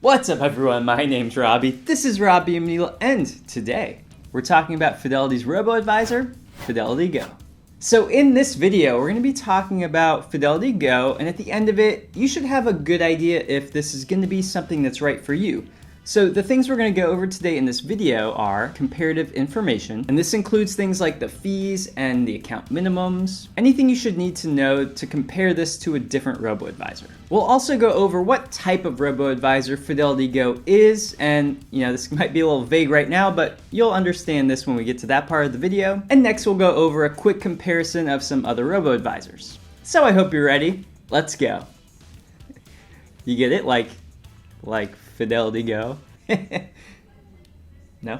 What's up everyone, my name's Robbie, this is Robbie Emil, and today we're talking about Fidelity's Robo-advisor, Fidelity GO. So in this video, we're going to be talking about Fidelity GO, and at the end of it, you should have a good idea if this is going to be something that's right for you. So the things we're going to go over today in this video are comparative information, and this includes things like the fees and the account minimums, anything you should need to know to compare this to a different robo-advisor. We'll also go over what type of robo-advisor Fidelity GO is, and this might be a little vague right now, but you'll understand this when we get to that part of the video. And next we'll go over a quick comparison of some other robo-advisors. So I hope you're ready. Let's go. You get it? Like Fidelity GO? No?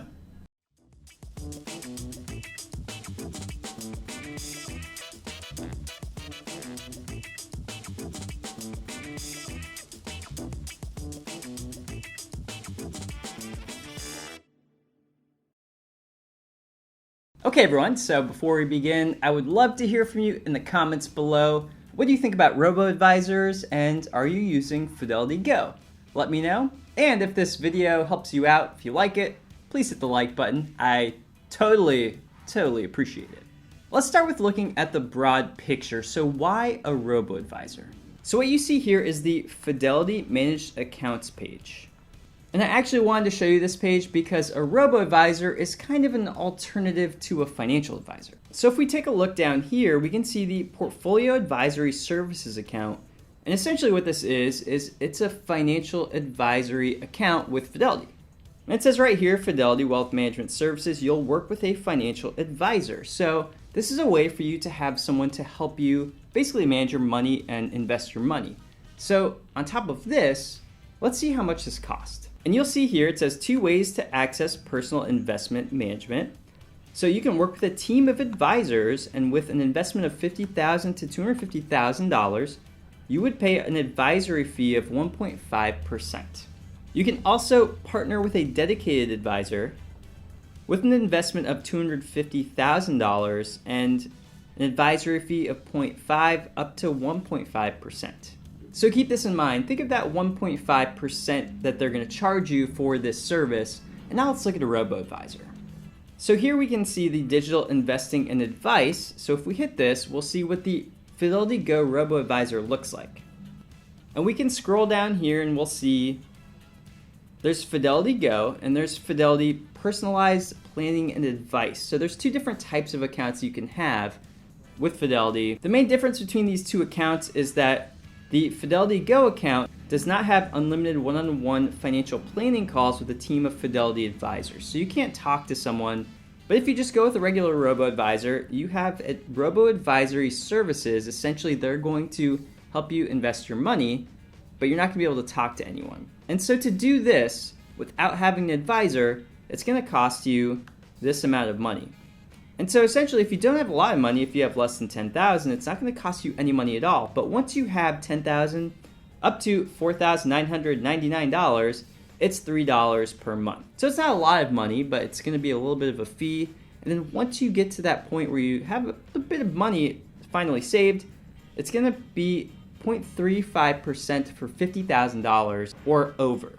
Okay everyone, so before we begin, I would love to hear from you in the comments below. What do you think about robo-advisors, and are you using Fidelity GO? Let me know. And if this video helps you out, if you like it, please hit the like button. I totally appreciate it. Let's start with looking at the broad picture. So why a robo-advisor? So what you see here is the Fidelity Managed Accounts page. And I actually wanted to show you this page because a robo-advisor is kind of an alternative to a financial advisor. So if we take a look down here, we can see the Portfolio Advisory Services account. And essentially what this is it's a financial advisory account with Fidelity. And it says right here, Fidelity Wealth Management Services, you'll work with a financial advisor. So this is a way for you to have someone to help you basically manage your money and invest your money. So on top of this, let's see how much this costs. And you'll see here, it says 2 ways to access personal investment management. So you can work with a team of advisors, and with an investment of $50,000 to $250,000, you would pay an advisory fee of 1.5%. You can also partner with a dedicated advisor with an investment of $250,000 and an advisory fee of 0.5 up to 1.5%. So keep this in mind. Think of that 1.5% that they're going to charge you for this service. And now let's look at a robo-advisor. So here we can see the digital investing and advice. So if we hit this, we'll see what the Fidelity GO Robo-advisor looks like. And we can scroll down here and we'll see there's Fidelity GO and there's Fidelity Personalized Planning and Advice. So there's 2 different types of accounts you can have with Fidelity. The main difference between these 2 accounts is that the Fidelity GO account does not have unlimited one-on-one financial planning calls with a team of Fidelity advisors. So you can't talk to someone. But if you just go with a regular robo-advisor, you have robo-advisory services. Essentially, they're going to help you invest your money, but you're not going to be able to talk to anyone. And so to do this without having an advisor, it's going to cost you this amount of money. And so essentially, if you don't have a lot of money, if you have less than $10,000, it's not going to cost you any money at all. But once you have $10,000 up to $4,999, it's $3 per month. So it's not a lot of money, but it's going to be a little bit of a fee. And then once you get to that point where you have a bit of money finally saved, it's going to be 0.35% for $50,000 or over.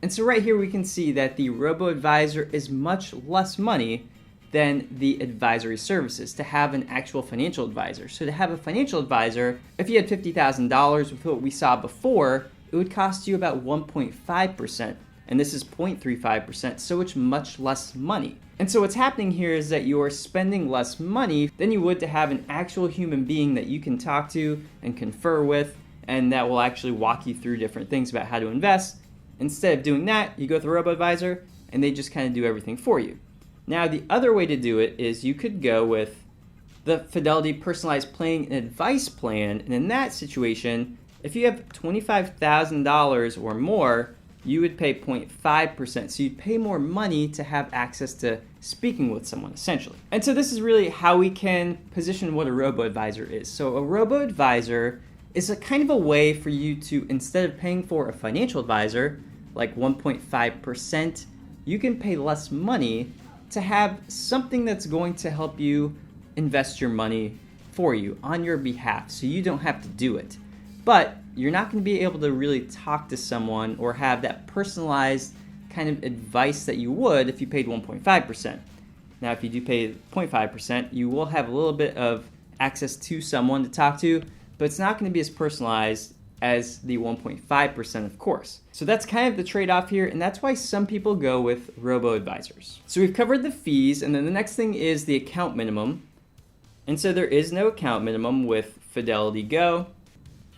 And so right here we can see that the robo-advisor is much less money than the advisory services to have an actual financial advisor. So to have a financial advisor, if you had $50,000 with what we saw before, it would cost you about 1.5%, and this is 0.35%, so it's much less money. And so what's happening here is that you're spending less money than you would to have an actual human being that you can talk to and confer with, and that will actually walk you through different things about how to invest. Instead of doing that, you go with a robo-advisor, and they just kind of do everything for you. Now, the other way to do it is you could go with the Fidelity Personalized Planning and Advice plan, and in that situation, if you have $25,000 or more, you would pay 0.5%. So you'd pay more money to have access to speaking with someone, essentially. And so this is really how we can position what a robo-advisor is. So a robo-advisor is a kind of a way for you to, instead of paying for a financial advisor, like 1.5%, you can pay less money to have something that's going to help you invest your money for you on your behalf, so you don't have to do it. But you're not going to be able to really talk to someone or have that personalized kind of advice that you would if you paid 1.5%. Now, if you do pay 0.5%, you will have a little bit of access to someone to talk to, but it's not going to be as personalized as the 1.5%, of course. So that's kind of the trade-off here, and that's why some people go with robo-advisors. So we've covered the fees, and then the next thing is the account minimum. And so there is no account minimum with Fidelity GO.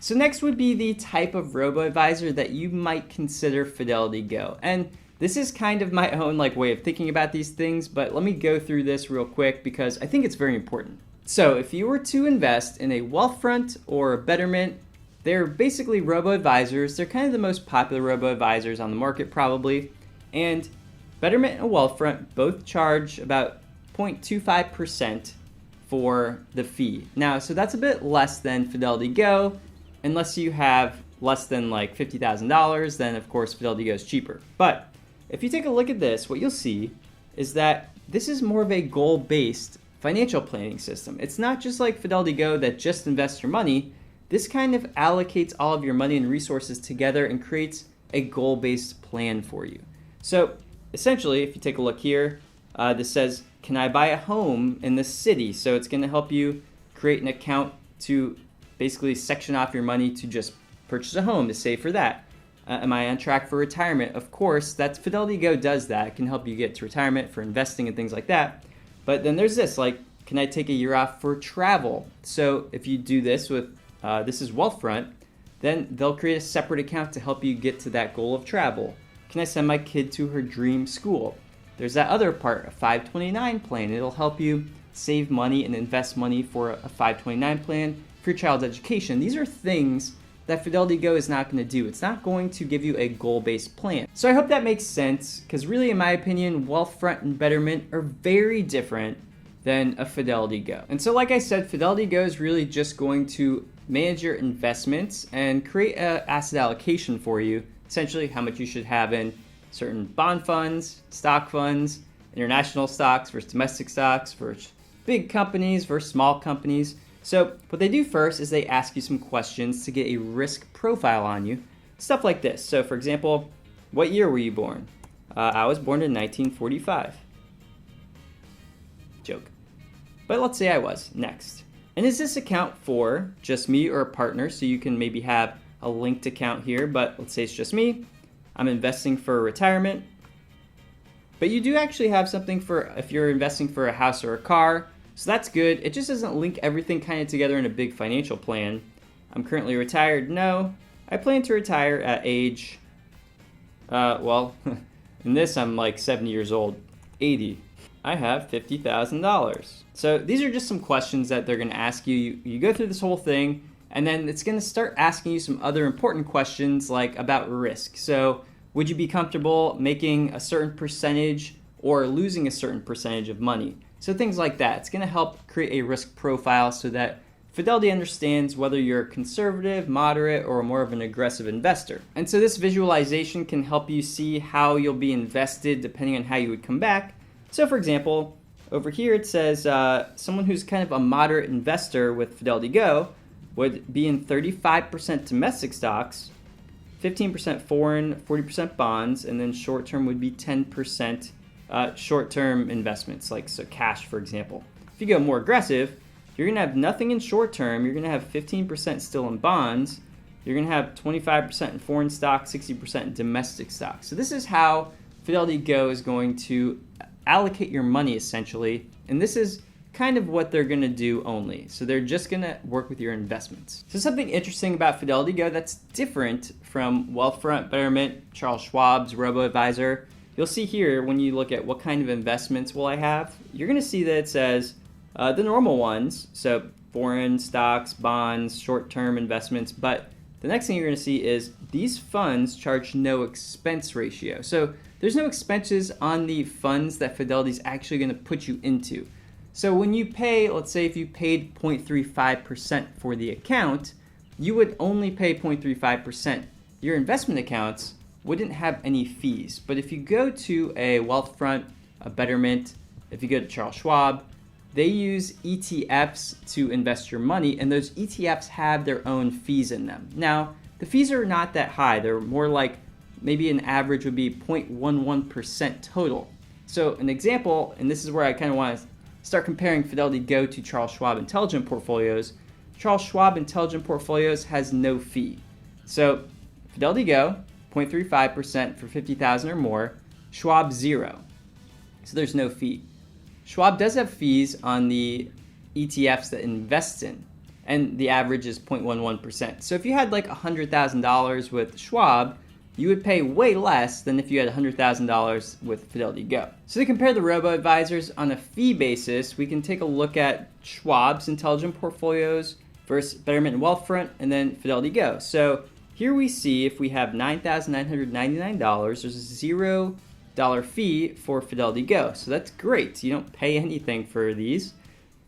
So next would be the type of robo-advisor that you might consider Fidelity GO. And this is kind of my own way of thinking about these things, but let me go through this real quick because I think it's very important. So if you were to invest in a Wealthfront or a Betterment, they're basically robo-advisors. They're kind of the most popular robo-advisors on the market probably. And Betterment and Wealthfront both charge about 0.25% for the fee. Now, so that's a bit less than Fidelity GO. Unless you have less than $50,000, then of course Fidelity GO is cheaper. But if you take a look at this, what you'll see is that this is more of a goal-based financial planning system. It's not just like Fidelity GO that just invests your money. This kind of allocates all of your money and resources together and creates a goal-based plan for you. So essentially, if you take a look here, this says, can I buy a home in this city? So it's going to help you create an account to basically section off your money to just purchase a home to save for that. Am I on track for retirement? Of course, that's Fidelity GO does that. It can help you get to retirement for investing and things like that. But then there's this, can I take a year off for travel? So if you do this with, this is Wealthfront, then they'll create a separate account to help you get to that goal of travel. Can I send my kid to her dream school? There's that other part, a 529 plan. It'll help you save money and invest money for a 529 plan for your child's education. These are things that Fidelity GO is not going to do. It's not going to give you a goal-based plan. So I hope that makes sense, because really, in my opinion, Wealthfront and Betterment are very different than a Fidelity GO. And so like I said, Fidelity GO is really just going to manage your investments and create an asset allocation for you, essentially how much you should have in certain bond funds, stock funds, international stocks versus domestic stocks, versus big companies versus small companies. So what they do first is they ask you some questions to get a risk profile on you. Stuff like this. So for example, what year were you born? I was born in 1945. Joke. But let's say I was. Next. And is this account for just me or a partner? So you can maybe have a linked account here, but let's say it's just me. I'm investing for retirement. But you do actually have something for if you're investing for a house or a car. So that's good. It just doesn't link everything kind of together in a big financial plan. I'm currently retired. No. I plan to retire at age, in this I'm 70 years old. 80. I have $50,000. So these are just some questions that they're going to ask you. You go through this whole thing, and then it's going to start asking you some other important questions about risk. So would you be comfortable making a certain percentage or losing a certain percentage of money? So things like that. It's going to help create a risk profile so that Fidelity understands whether you're conservative, moderate, or more of an aggressive investor. And so this visualization can help you see how you'll be invested depending on how you would come back. So for example, over here it says someone who's kind of a moderate investor with Fidelity GO would be in 35% domestic stocks, 15% foreign, 40% bonds, and then short-term would be 10% short-term investments, so cash, for example. If you go more aggressive, you're going to have nothing in short-term. You're going to have 15% still in bonds. You're going to have 25% in foreign stocks, 60% in domestic stocks. So this is how Fidelity GO is going to allocate your money, essentially. And this is kind of what they're going to do only. So they're just going to work with your investments. So something interesting about Fidelity GO that's different from Wealthfront, Betterment, Charles Schwab's Robo-advisor. You'll see here when you look at what kind of investments will I have, you're going to see that it says the normal ones, so foreign stocks, bonds, short-term investments, but the next thing you're going to see is these funds charge no expense ratio. So there's no expenses on the funds that Fidelity is actually going to put you into. So when you pay, let's say if you paid 0.35% for the account, you would only pay 0.35%. Your investment accounts wouldn't have any fees. But if you go to a Wealthfront, a Betterment, if you go to Charles Schwab, they use ETFs to invest your money, and those ETFs have their own fees in them. Now, the fees are not that high. They're more like maybe an average would be 0.11% total. So an example, and this is where I kind of want to start comparing Fidelity GO to Charles Schwab Intelligent Portfolios. Charles Schwab Intelligent Portfolios has no fee. So Fidelity GO, 0.35% for 50,000 or more. Schwab, 0. So there's no fee. Schwab does have fees on the ETFs that it invests in, and the average is 0.11%. So if you had like $100,000 with Schwab, you would pay way less than if you had $100,000 with Fidelity GO. So to compare the robo-advisors on a fee basis, we can take a look at Schwab's Intelligent Portfolios versus Betterment and Wealthfront, and then Fidelity GO. So here we see if we have $9,999, there's a $0 fee for Fidelity GO. So that's great. You don't pay anything for these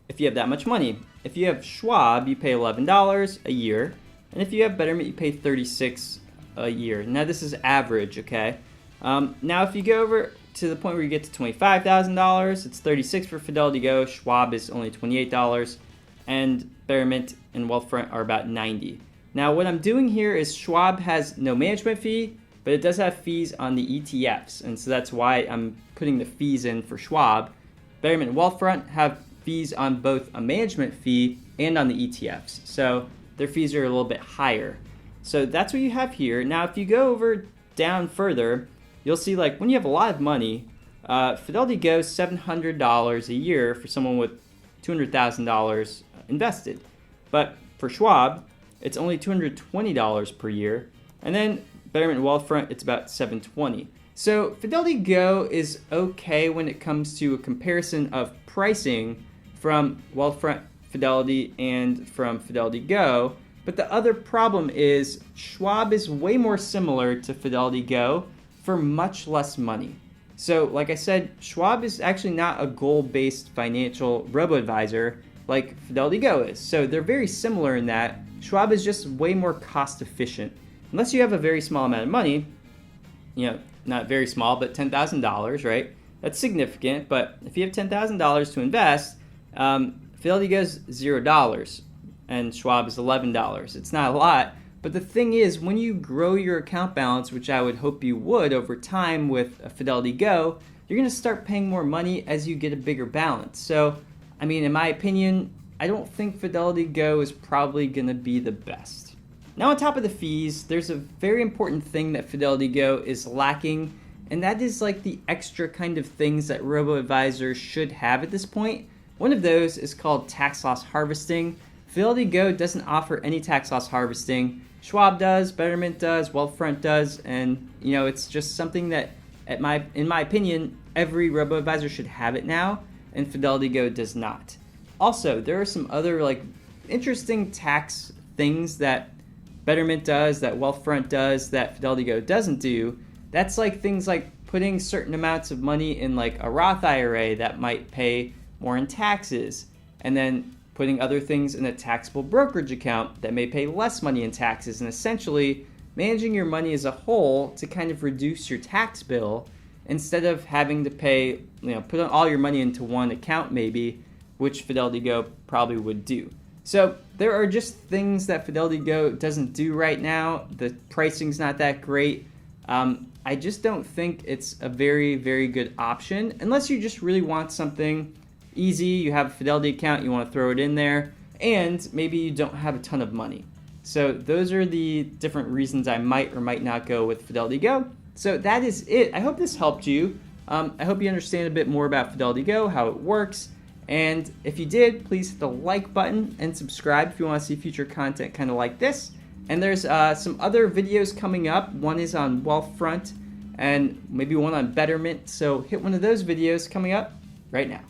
if you have that much money. If you have Schwab, you pay $11 a year, and if you have Betterment, you pay $36 a year. Now this is average, okay? Now if you go over to the point where you get to $25,000, it's $36 for Fidelity GO. Schwab is only $28, and Betterment and Wealthfront are about $90. Now what I'm doing here is Schwab has no management fee, but it does have fees on the ETFs, and so that's why I'm putting the fees in for Schwab. Betterment and Wealthfront have fees on both a management fee and on the ETFs, so their fees are a little bit higher. So that's what you have here. Now if you go over down further, you'll see like when you have a lot of money, Fidelity GO is $700 a year for someone with $200,000 invested. But for Schwab, it's only $220 per year. And then Betterment and Wealthfront, it's about $720. So Fidelity GO is okay when it comes to a comparison of pricing from Wealthfront, Fidelity, and from Fidelity GO. But the other problem is Schwab is way more similar to Fidelity GO for much less money. So like I said, Schwab is actually not a goal-based financial robo-advisor like Fidelity GO is. So they're very similar in that Schwab is just way more cost efficient. Unless you have a very small amount of money, not very small, but $10,000, right? That's significant, but if you have $10,000 to invest, Fidelity GO is $0 and Schwab is $11. It's not a lot, but the thing is, when you grow your account balance, which I would hope you would over time with Fidelity GO, you're going to start paying more money as you get a bigger balance. So, I mean, in my opinion, I don't think Fidelity GO is probably going to be the best. Now on top of the fees, there's a very important thing that Fidelity GO is lacking, and that is like the extra kind of things that robo-advisors should have at this point. One of those is called tax loss harvesting. Fidelity GO doesn't offer any tax loss harvesting. Schwab does, Betterment does, Wealthfront does, and it's just something that, in my opinion, every robo-advisor should have it now, and Fidelity GO does not. Also, there are some other interesting tax things that Betterment does, that Wealthfront does, that Fidelity GO doesn't do. That's like things like putting certain amounts of money in like a Roth IRA that might pay more in taxes, and then putting other things in a taxable brokerage account that may pay less money in taxes, and essentially managing your money as a whole to kind of reduce your tax bill instead of having to pay, put all your money into one account maybe, which Fidelity GO probably would do. So there are just things that Fidelity GO doesn't do right now. The pricing's not that great. I just don't think it's a very, very good option unless you just really want something easy. You have a Fidelity account, you want to throw it in there, and maybe you don't have a ton of money. So those are the different reasons I might or might not go with Fidelity GO. So that is it. I hope this helped you. I hope you understand a bit more about Fidelity GO, how it works. And if you did, please hit the like button and subscribe if you want to see future content kind of like this. And there's some other videos coming up. One is on Wealthfront and maybe one on Betterment. So hit one of those videos coming up right now.